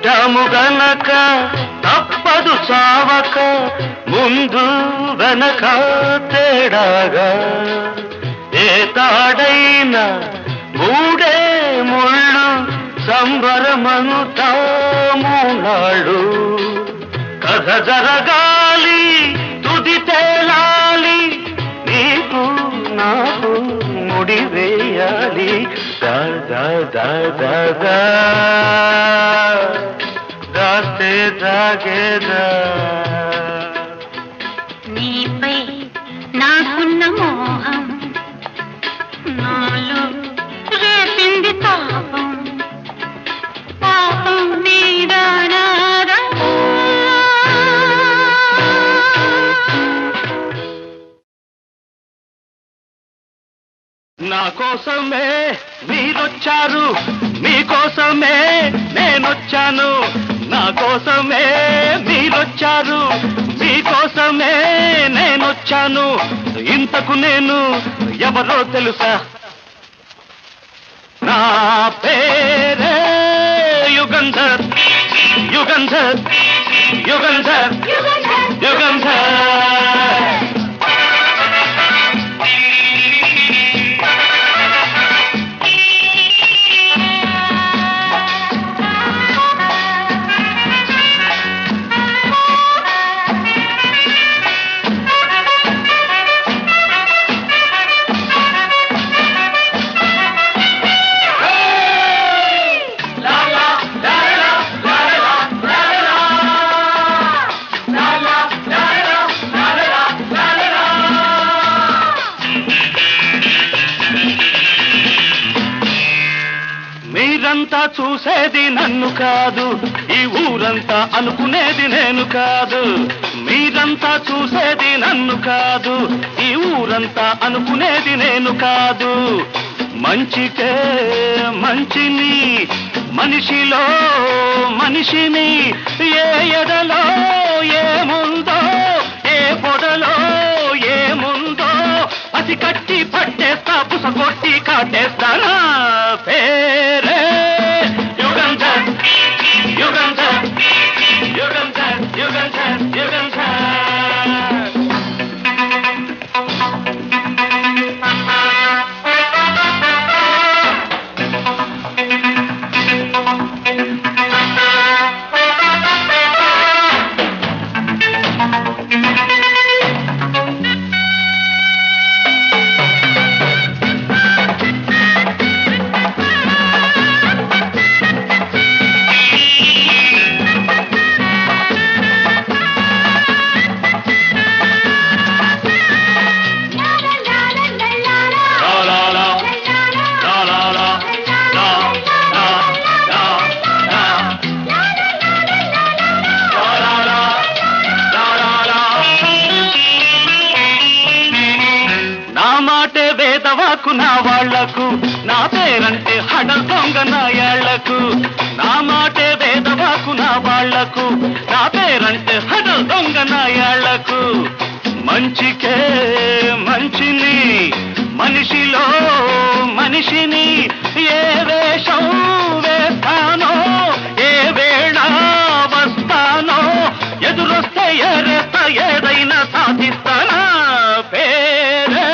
పుట్టాము గనక తప్పదు చావక ముందు వెనక తేడాగా ఏ తాడైనా మూడే ముళ్ళు సంబరమంతాము నాడు కథ జరగాలి తుది తేలాలి నీకు నాకు ముడి వేయాలి దాస్తే జాగేదా నీపై నాకున్న మోహం నాలో రేపింది తాపం పాపం నీడారా నా కోసమే మీరొచ్చారు మీకోసమే నేనొచ్చాను నా కోసమే మీరొచ్చారు మీకోసమే నేనొచ్చాను ఇంతకు నేను ఎవరో తెలుసా నా పేరే యుగంధర్ యుగంధర్ యుగంధర్ యుగంధర్ మీరంతా చూసేది నన్ను కాదు ఈ ఊరంతా అనుకునేది నేను కాదు మీరంతా చూసేది నన్ను కాదు ఈ ఊరంతా అనుకునేది నేను కాదు మంచికే మంచిని మనిషిలో మనిషిని ఏ ఎడలో ఏముందో ఏ పొడలో ఏముందో అది కట్టి పట్టేస్తా పుస కొట్టి కాటేస్తానా పేరే యుగంధర్ యుగంధర్ యుగంధర్ యుగంధర్ యుగంధర్ నా వాళ్లకు నా పేరంటే హడల్ దొంగ నాయాళ్లకు నా మాటే వేదవాకు నా వాళ్లకు నా పేరంటే హడల్ దొంగ నాయాళ్లకు మంచికే మంచిని మనిషిలో మనిషిని ఏ వేషం వేస్తానో ఏ వేళ వస్తానో ఎదురొస్తే ఎరేస్తా ఏదైనా సాధిస్తానా పేరే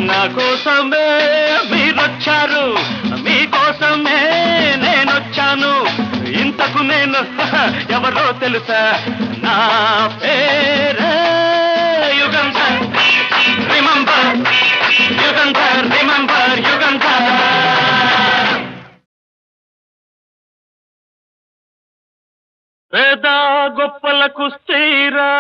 నా కోసమే మీరొచ్చారు మీకోసమే నేనొచ్చాను ఇంతకు నేను ఎవరో తెలుసా నా పేరే యుగంధర్ రిమెంబర్ యుగంధర్ రిమెంబర్ యుగంధర్ పేద గొప్పలకు స్థిరా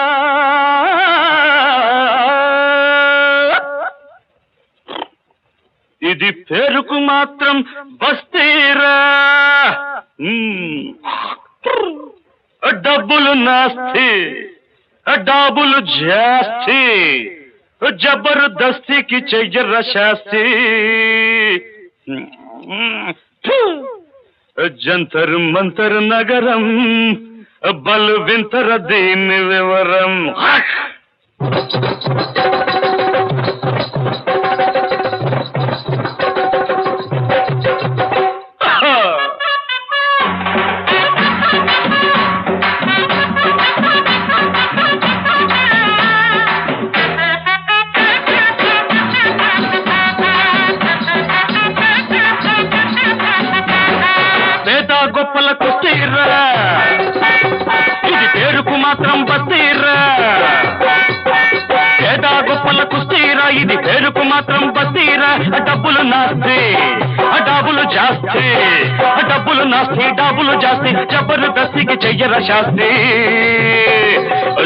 ఇది పేరుకు మాత్రం బస్తీరా డబ్బులు నాస్తి డాబులు జాస్తి జబర్దస్తికి చెయ్యర శాస్తి జంతర్ మంతర్ నగరం బలు వింతర దీని వివరం మాత్రం బస్తీరా పేద గొప్పల కుస్తీరా ఇది పేరుకు మాత్రం బస్తీరా డబ్బులు నాస్తి డబ్బులు జాస్తి డబ్బులు నాస్తి డబ్బులు జాస్తి జబర్దస్తికి చెయ్యర శాస్తి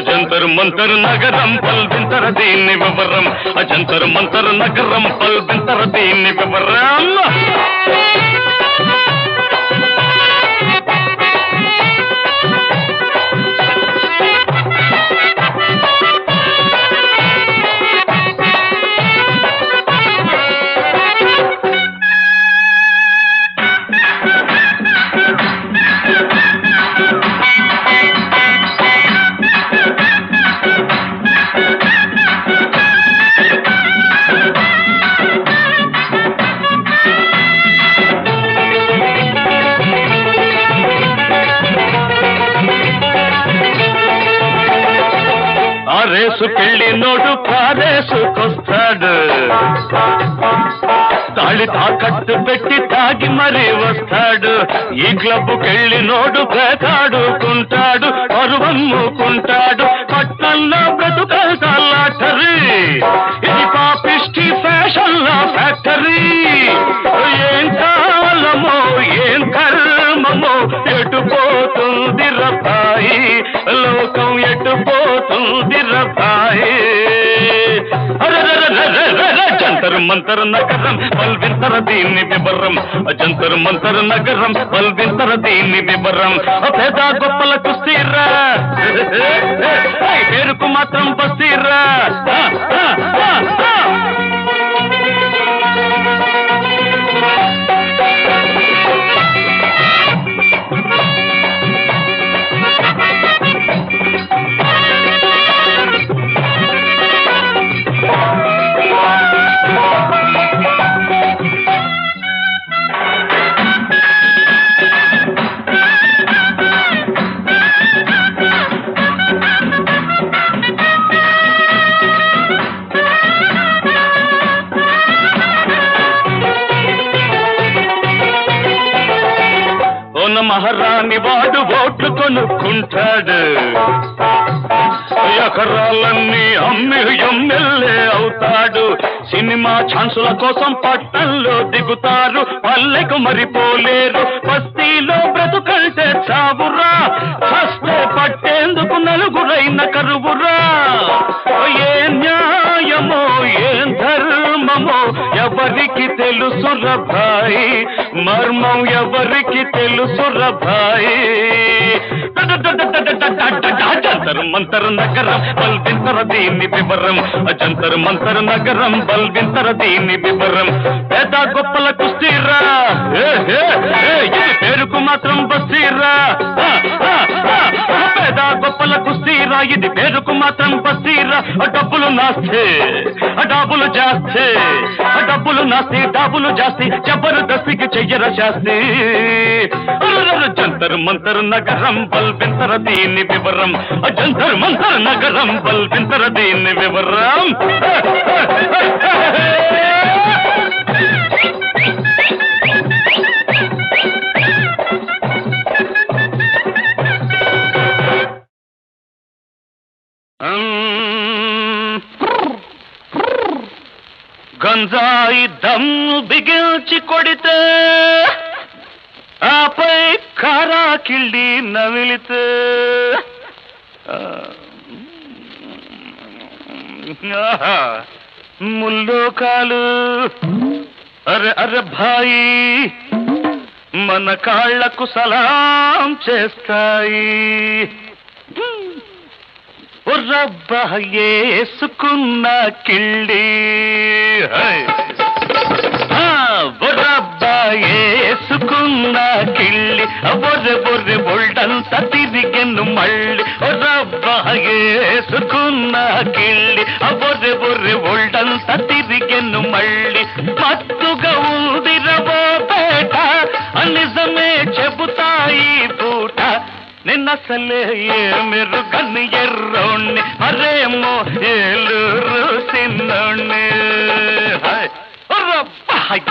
జంతర్ మంతర్ నగరం పల్వింతర దీన్ని వివరం జంతర్ మంతర్ నగరం పల్వింతర దీన్ని వివరం రేసుకెళ్ళి నోడు కారేసుకొస్తాడు తాళి తాకట్టు పెట్టి తాగి మరీ వస్తాడు ఈ క్లబ్కెళ్ళి నోడు పేకాడుకుంటాడు పరువమ్ముకుంటాడు పట్టణంలో బ్రతుకల్లాటరీ ఇది పాపిష్టి ఫ్యాషన్ల ఫ్యాక్టరీ ఏం కాలమో ఏం కర్మమో ఎటుపోతుంది రబాయి లోకం ఎటుపోతుంది రబాయి జంతర్ మంతర్ నగరం పల్వింతర దీన్ని వివరం జంతర్ మంతర్ నగరం పల్వింతర దీన్ని వివరం పేద గొప్పల కుస్తీరా పేరుకు మాత్రం బస్తీరా మహారాణి వాడు ఓట్లు కొనుక్కుంటాడు ఎకరాలన్నీ అమ్మి ఎమ్మెల్యే అవుతాడు సినిమా ఛాన్సుల కోసం పట్టణంలో దిగుతారు పల్లెకు మరిపోలేరు బస్తీలో బ్రతుకంటే చావురా హస్తే పట్టేందుకు నలుగురైన కరువురా ఏ న్యాయమో ఏం ధర్మమో ఎవరికి తెలుసు రబాయి మర్మం ఎవరికి తెలుసు రబాయి జంతర్ మంతర్ నగరం బల్వింతర దీన్ని వివరం జంతర్ మంతర్ నగరం బల్వింతర దీన్ని వివరం పేద గొప్పల కుస్తీరా ఇది పేరుకు మాత్రం బస్తీరా పేద గొప్పల కుస్తీరా ఇది పేరుకు మాత్రం బస్తీరా డబ్బులు నాస్తి డబ్బులు జాస్తి డబ్బులు నాస్తి డబ్బులు జాస్తి జబర్దస్తికి చెయ్యర శాస్తి జంతర్ మంతర్ నగరం బల్వింతర దీన్ని వివరం జంతర్ మంతర్ నగరం బల్వింతర దీన్ని వివరం గంజాయి దమ్ము బిగించి కొడితే ఆపై కారా కిళ్ళి నమిలితే ముల్లోకాలు అరే అరే భాయి మన కాళ్లకు సలాం చేస్తాయి రబ్బా ఏసుకున్న కిళ్ళి రబ్బా ఏసుకున్న కిళ్ళి బొర్రె బొర్రె బొల్డంత తిరిగెను మళ్ళీ రబ్బా ఏసుకున్న కిళ్ళి బొర్రె బొర్రె బొల్డంత తిరిగెను మళ్ళీ మత్తుగా ఉందిరవో పేట నిజమే చెబుతాయి పూట నిన్నసలే మెరుగని ఎర్రోణ్ణి మరేమో ఏలూరు సిన్నోణ్ణి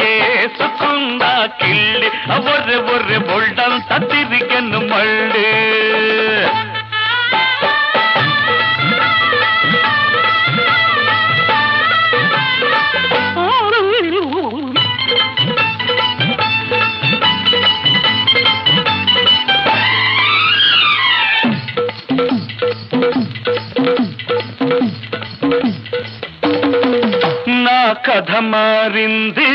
ఏసుకున్న కిళ్ళి బొర్రె బొర్రె బొల్డంత తిరిగెను మళ్ళీ మారింది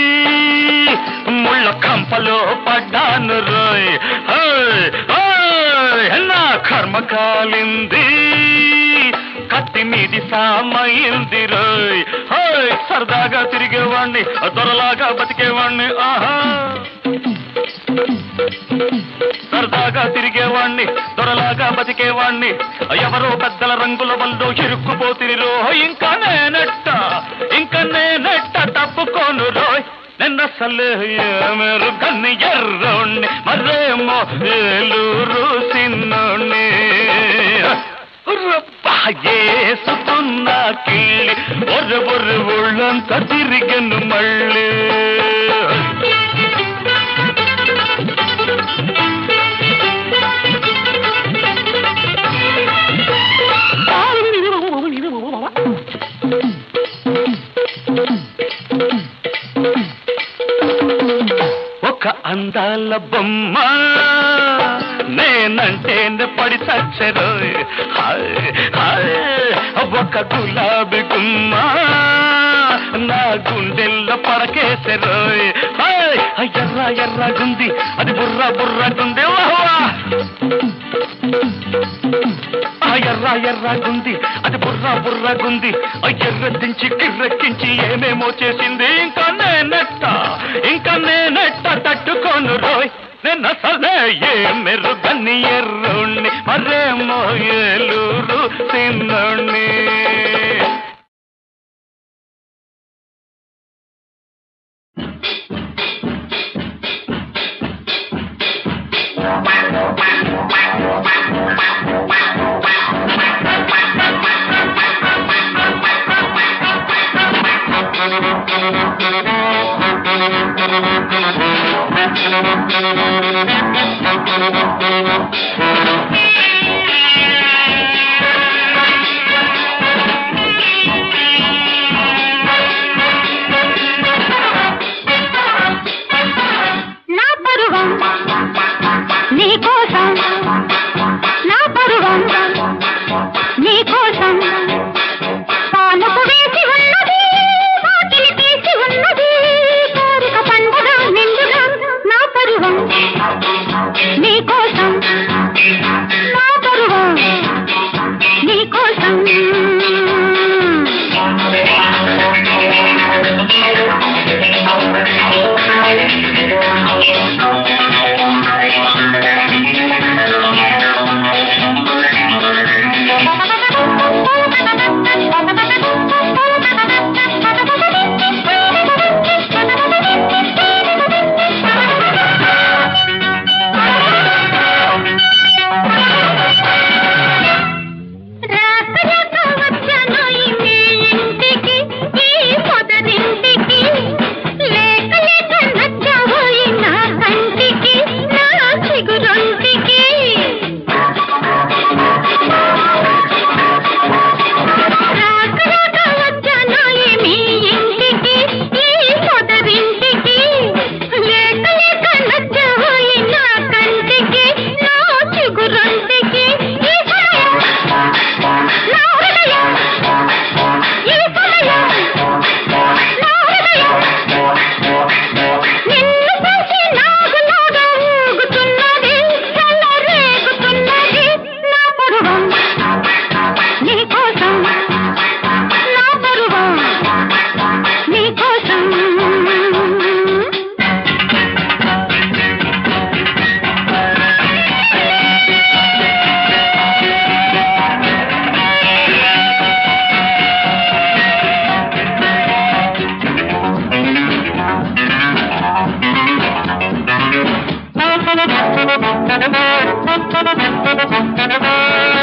ముళ్ళ కంపలో పడ్డాను రోయ్ నా కర్మ కాలింది కత్తి మీది సామైంది రోయ్ సరదాగా తిరిగేవాణ్ణి దొరలాగా బతికేవాణ్ణి ఆహా సరదాగా తిరిగేవాణ్ణి దొరలాగా బతికేవాణ్ణి ఎవరో పెద్దల రంగుల వల్లో ఇరుక్కుపోతిని రో ఇంకా నేనెట్ట తప్పుకోను రోయ్ నిన్నసలే మీరు కన్ను ఎర్రోణ్ణి మరేమో ఏలూరు సిన్నోణ్ణి ఏసుకున్న కిళ్ళి ఒర్రె ఒళ్ళంతా తిరిగను మళ్ళీ ఒక అందాల బొమ్మ నేనంటే పడి చచ్చరు ఒక గులాబీ గుమ్మ నా గుండెల్లో పడకేసరు ఎర్రగుంది అది బుర్రగుంది ఎర్రగుంది అది బుర్రగుంది ఎర్రెత్తించి కిర్రెక్కించి ఏమేమో చేసింది ఇంకా నేనెట్ట తట్టుకోను రోయ్ నిన్నసలే ఏ మెరుగని ఎర్రోణ్ణి మరేమో ఏలూరు సిన్నోణ్ణి Thank you.